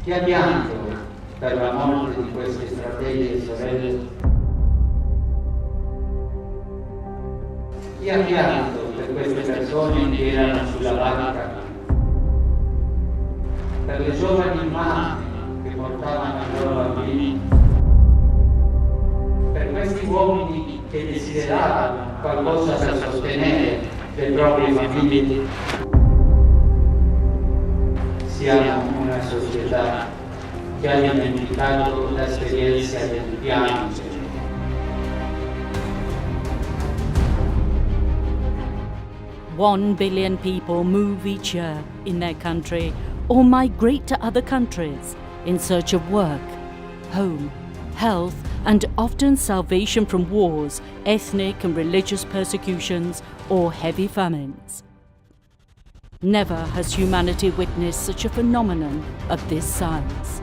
Chi ha pianto per la morte di questi fratelli e sorelle? Chi ha pianto per queste persone che erano sulla barca? Per le giovani mamme che portavano i loro bambini? Per questi uomini che desideravano qualcosa per sostenere le proprie famiglie? Siamo una società che ha dimenticato l'esperienza del pianto. 1 billion people move each year in their country or migrate to other countries in search of work, home, health, and often salvation from wars, ethnic and religious persecutions, or heavy famines. Never has humanity witnessed such a phenomenon of this size.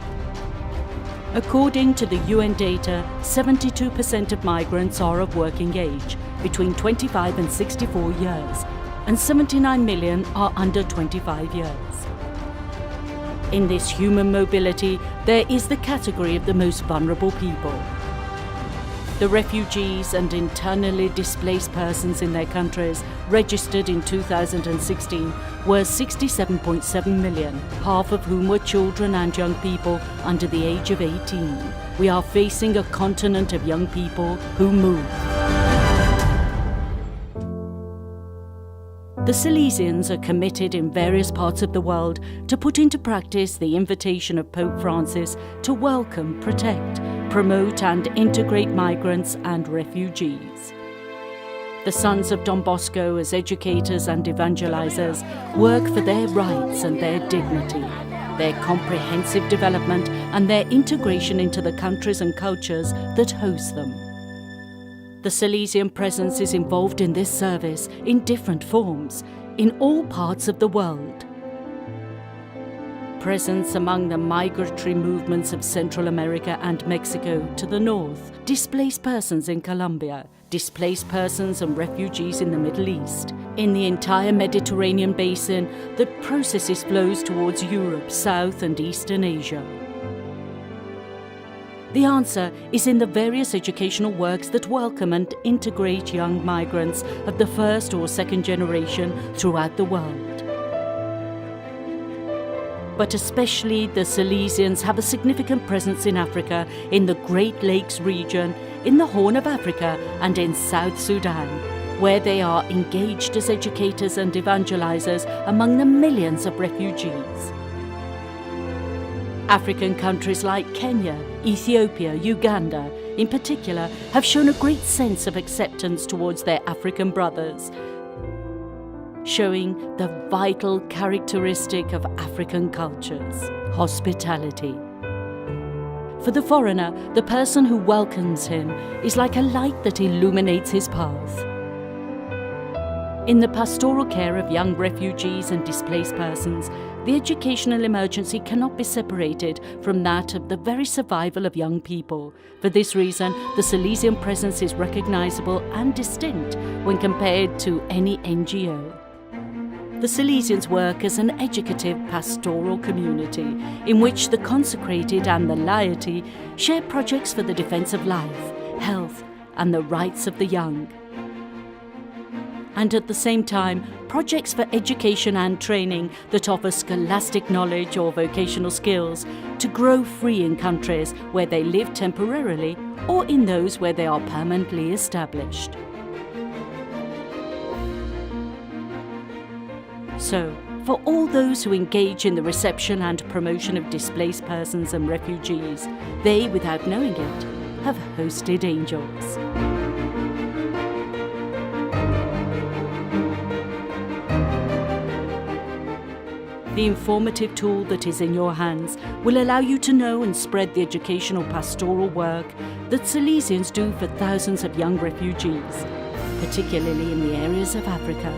According to the UN data, 72% of migrants are of working age, between 25 and 64 years, and 79 million are under 25 years. In this human mobility, there is the category of the most vulnerable people. The refugees and internally displaced persons in their countries registered in 2016 were 67.7 million, half of whom were children and young people under the age of 18. We are facing a continent of young people who move. The Salesians are committed in various parts of the world to put into practice the invitation of Pope Francis to welcome, protect, promote and integrate migrants and refugees. The sons of Don Bosco, as educators and evangelizers, work for their rights and their dignity, their comprehensive development and their integration into the countries and cultures that host them. The Salesian presence is involved in this service in different forms, in all parts of the world. Presence among the migratory movements of Central America and Mexico to the north, displaced persons in Colombia, displaced persons and refugees in the Middle East. In the entire Mediterranean basin that processes flows towards Europe, South and Eastern Asia. The answer is in the various educational works that welcome and integrate young migrants of the first or second generation throughout the world. But especially the Salesians have a significant presence in Africa, in the Great Lakes region, in the Horn of Africa and in South Sudan, where they are engaged as educators and evangelizers among the millions of refugees. African countries like Kenya, Ethiopia, Uganda, in particular, have shown a great sense of acceptance towards their African brothers, showing the vital characteristic of African cultures, hospitality. For the foreigner, the person who welcomes him is like a light that illuminates his path. In the pastoral care of young refugees and displaced persons, the educational emergency cannot be separated from that of the very survival of young people. For this reason, the Salesian presence is recognizable and distinct when compared to any NGO. The Salesians work as an educative pastoral community in which the consecrated and the laity share projects for the defense of life, health, and the rights of the young. And at the same time, projects for education and training that offer scholastic knowledge or vocational skills to grow free in countries where they live temporarily or in those where they are permanently established. So, for all those who engage in the reception and promotion of displaced persons and refugees, they, without knowing it, have hosted angels. The informative tool that is in your hands will allow you to know and spread the educational pastoral work that Salesians do for thousands of young refugees, particularly in the areas of Africa,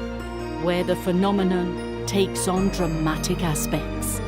where the phenomenon takes on dramatic aspects.